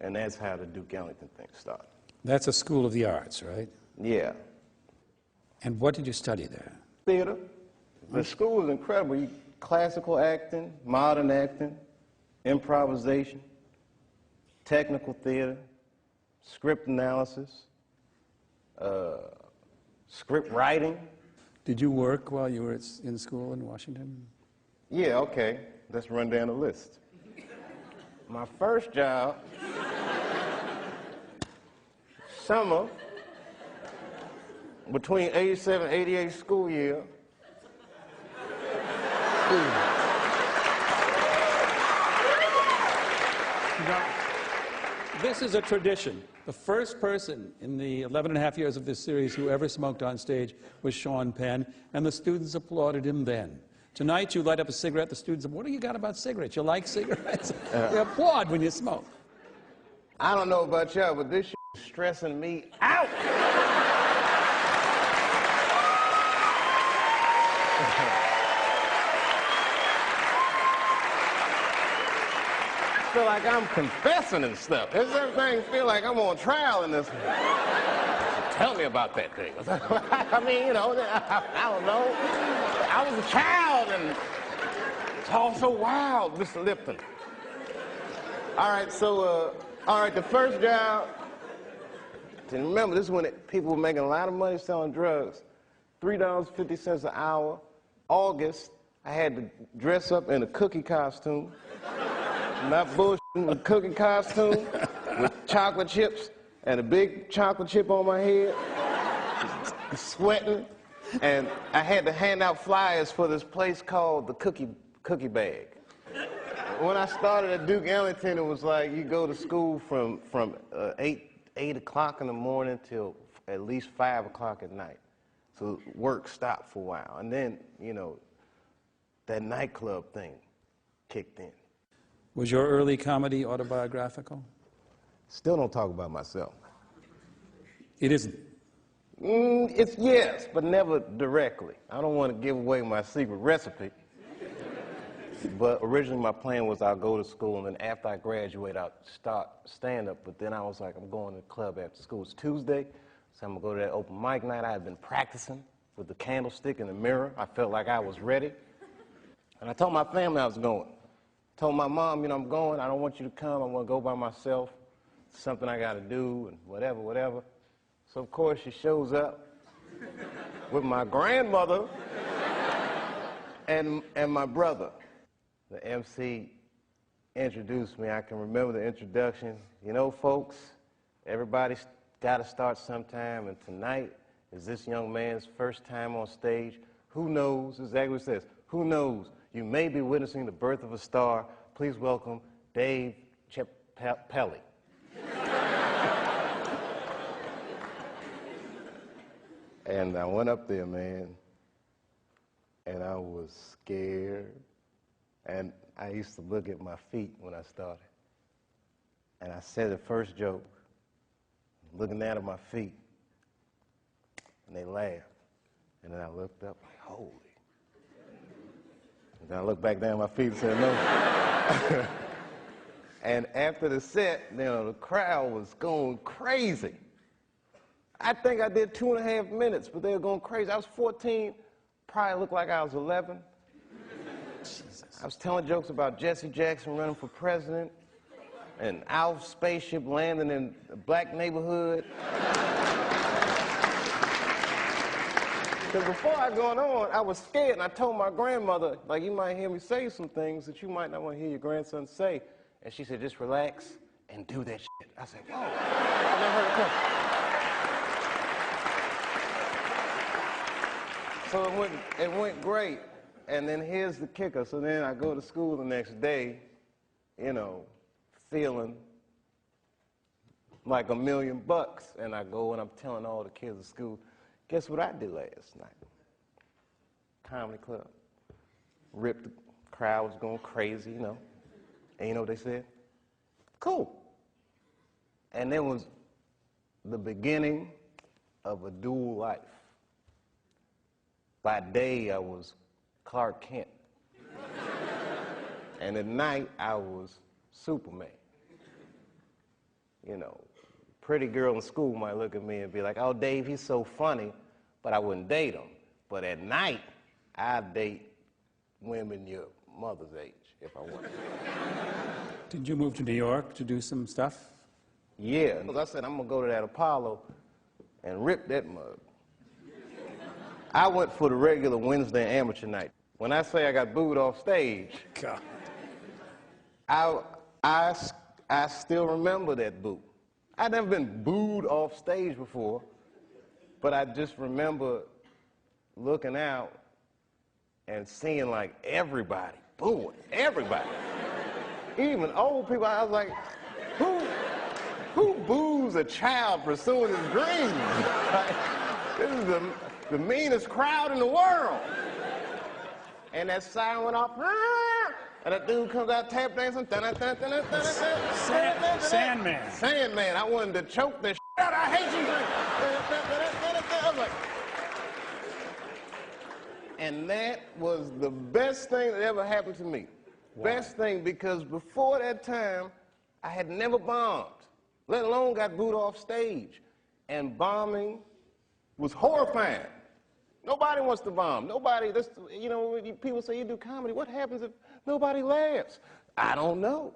And that's how the Duke Ellington thing started. That's a school of the arts, right? Yeah. And what did you study there? Theater. The school is incredible. Classical acting, modern acting, improvisation, technical theater, script analysis, script writing. Did you work while you were in school in Washington? Yeah, okay. Let's run down the list. My first job, summer, between 87 and 88 school year. This is a tradition. The first person in the 11 and a half years of this series who ever smoked on stage was Sean Penn, and the students applauded him then. Tonight, you light up a cigarette, the students say, what do you got about cigarettes? You like cigarettes? They applaud when you smoke. I don't know about y'all, but this shit is stressing me out. I feel like I'm confessing and stuff. This everything feel like I'm on trial in this. Tell me about that thing. I mean, you know, I don't know. I was a child and it's all so wild, Mr. Lipton. All right, so, the first job, and remember, this is when people were making a lot of money selling drugs. $3.50 an hour. August, I had to dress up in a cookie costume. Not bullshitting, a cookie costume with chocolate chips and a big chocolate chip on my head, sweating. And I had to hand out flyers for this place called the Cookie Bag. When I started at Duke Ellington, it was like you go to school from 8 o'clock in the morning till at least 5 o'clock at night. So work stopped for a while. And then, you know, that nightclub thing kicked in. Was your early comedy autobiographical? Still don't talk about myself. It isn't. It's yes, but never directly. I don't want to give away my secret recipe. But originally my plan was I'll go to school, and then after I graduate, I'll start stand-up. But then I was like, I'm going to the club after school. It's Tuesday, so I'm going to go to that open mic night. I had been practicing with the candlestick in the mirror. I felt like I was ready. And I told my family I was going. Told my mom, you know, I'm going. I don't want you to come. I want to go by myself. It's something I got to do and whatever, whatever. So, of course, she shows up with my grandmother and my brother. The MC introduced me. I can remember the introduction. You know, folks, everybody's got to start sometime, and tonight is this young man's first time on stage. Who knows? Exactly what it says. Who knows? You may be witnessing the birth of a star. Please welcome Dave Chappelle. And I went up there, man, and I was scared. And I used to look at my feet when I started. And I said the first joke, looking down at my feet, and they laughed. And then I looked up, like, holy. And then I looked back down at my feet and said, no. And after the set, you know, the crowd was going crazy. I think I did 2.5 minutes, but they were going crazy. I was 14, probably looked like I was 11. Jesus. I was telling jokes about Jesse Jackson running for president and Alf's spaceship landing in a black neighborhood. Because before I going on, I was scared, and I told my grandmother, like, you might hear me say some things that you might not want to hear your grandson say. And she said, just relax and do that shit. I said, whoa. I never heard it come. So it went great. And then here's the kicker. So then I go to school the next day, you know, feeling like $1 million. And I go and I'm telling all the kids at school, guess what I did last night? Comedy club. Ripped, the crowd was going crazy, you know. And you know what they said? Cool. And it was the beginning of a dual life. By day, I was Clark Kent. And at night, I was Superman. you know, pretty girl in school might look at me and be like, oh, Dave, he's so funny, but I wouldn't date him. But at night, I'd date women your mother's age if I wanted. Did you move to New York to do some stuff? Yeah, I said, I'm gonna go to that Apollo and rip that mug. I went for the regular Wednesday amateur night. When I say I got booed off stage, God. I still remember that boo. I'd never been booed off stage before, but I just remember looking out and seeing like everybody booing, everybody. Even old people, I was like, who boos a child pursuing his dreams? Like, this is the meanest crowd in the world. And that siren went off, and that dude comes out tap dancing. Sandman. Sandman, I wanted to choke the shit out. I hate you. I was like, and that was the best thing that ever happened to me. Wow. Best thing, because before that time, I had never bombed, let alone got booed off stage. And bombing was horrifying. Nobody wants to bomb. Nobody, you know, people say you do comedy. What happens if nobody laughs? I don't know.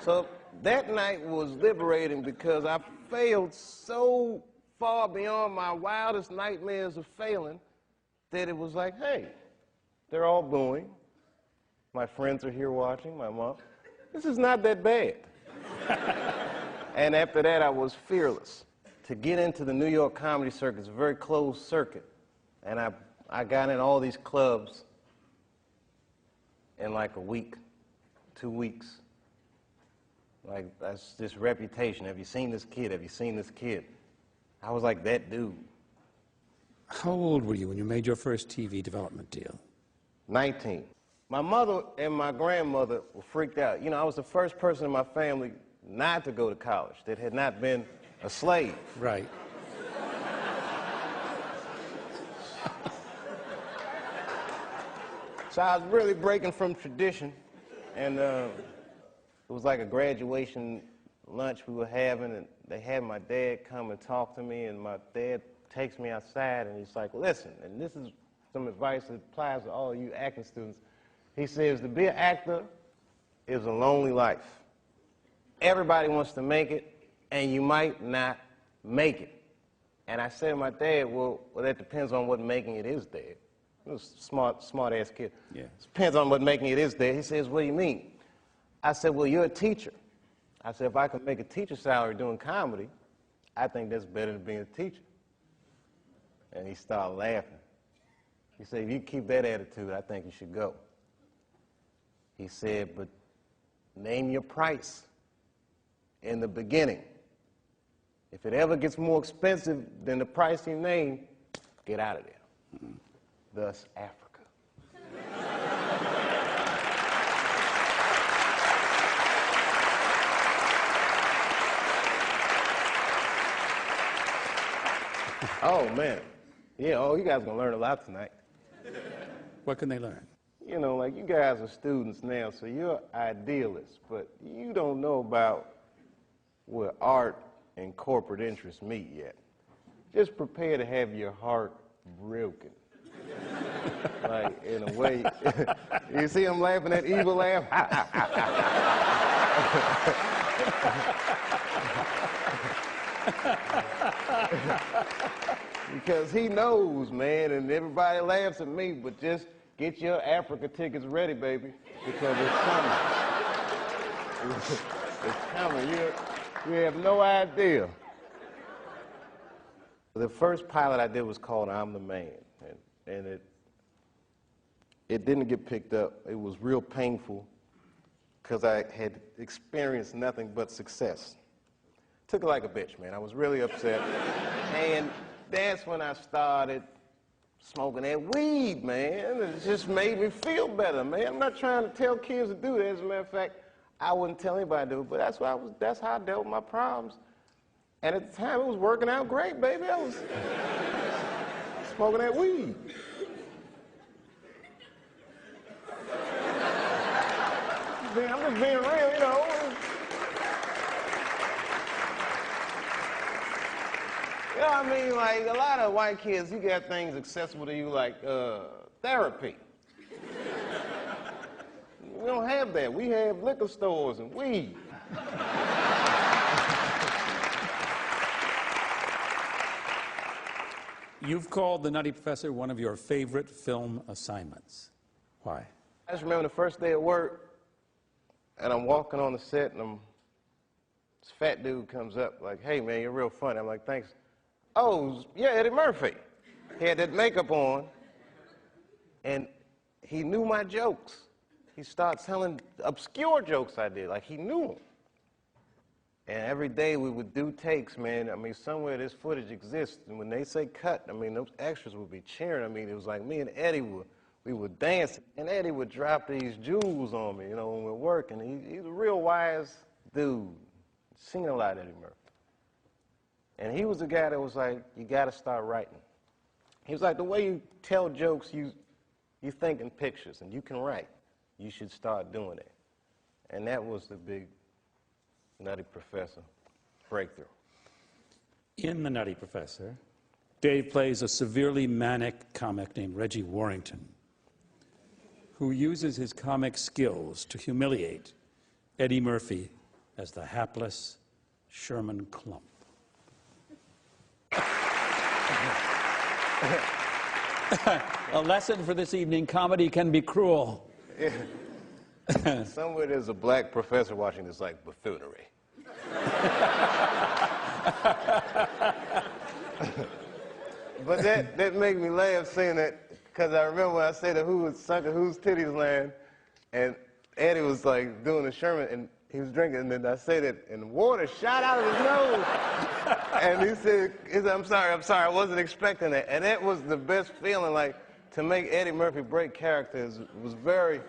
So that night was liberating because I failed so far beyond my wildest nightmares of failing that it was like, hey, they're all booing. My friends are here watching, my mom. This is not that bad. And after that, I was fearless. To get into the New York comedy circuit is a very closed circuit. And I got in all these clubs in like a week, 2 weeks. Like, that's this reputation. Have you seen this kid? Have you seen this kid? I was like that dude. How old were you when you made your first TV development deal? 19. My mother and my grandmother were freaked out. You know, I was the first person in my family not to go to college, that had not been a slave. Right. So I was really breaking from tradition, and it was like a graduation lunch we were having, and they had my dad come and talk to me, and my dad takes me outside, and he's like, listen, and this is some advice that applies to all you acting students. He says, to be an actor is a lonely life. Everybody wants to make it, and you might not make it. And I said to my dad, well, that depends on what making it is, Dad. He was a smart-ass kid. Yeah. It depends on what making it is, Dad. He says, what do you mean? I said, well, you're a teacher. I said, if I could make a teacher salary doing comedy, I think that's better than being a teacher. And he started laughing. He said, if you keep that attitude, I think you should go. He said, but name your price in the beginning. If it ever gets more expensive than the price you named, get out of there. Mm-hmm. Thus, Africa. Oh, man. Yeah, oh, you guys are going to learn a lot tonight. What can they learn? You know, like, you guys are students now, so you're idealists, but you don't know about where art and corporate interests meet yet. Just prepare to have your heart broken. Like, in a way, you see him laughing, that evil laugh? Because he knows, man, and everybody laughs at me, but just get your Africa tickets ready, baby, because it's coming. It's coming. You have no idea. The first pilot I did was called I'm the Man, and it didn't get picked up. It was real painful because I had experienced nothing but success. Took it like a bitch, man. I was really upset. And that's when I started smoking that weed, man. It just made me feel better, man. I'm not trying to tell kids to do that. As a matter of fact, I wouldn't tell anybody to do it, but that's how I dealt with my problems. And at the time, it was working out great, baby. I was smoking that weed. I'm just being real, you know. know what I mean? Like, a lot of white kids, you got things accessible to you like therapy. We don't have that. We have liquor stores and weed. You've called The Nutty Professor one of your favorite film assignments. Why? I just remember the first day at work, and I'm walking on the set, and this fat dude comes up like, "Hey, man, you're real funny." I'm like, "Thanks." "Oh, yeah, Eddie Murphy." He had that makeup on, and he knew my jokes. He started telling obscure jokes I did, like he knew them. And every day we would do takes, man. I mean, somewhere this footage exists, and when they say cut, I mean, those extras would be cheering. I mean, it was like me and Eddie we would dance, and Eddie would drop these jewels on me, you know, when we're working. He's a real wise dude. Seen a lot of Eddie Murphy. And he was the guy that was like, you got to start writing. He was like, the way you tell jokes, you think in pictures, and you can write. You should start doing it. And that was the big Nutty Professor breakthrough. In The Nutty Professor, Dave plays a severely manic comic named Reggie Warrington, who uses his comic skills to humiliate Eddie Murphy as the hapless Sherman Klump. A lesson for this evening: comedy can be cruel. Yeah. Somewhere there's a black professor watching this, like, buffoonery. But that made me laugh seeing that, because I remember when I said the Who was sucking Who's Titties Land, and Eddie was like doing the Sherman, and he was drinking, and then I said it, and water shot out of his nose. And he said, I'm sorry, I wasn't expecting that. And that was the best feeling, like, to make Eddie Murphy break characters was very,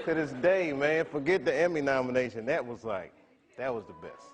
to this day, man, forget the Emmy nomination, that was the best.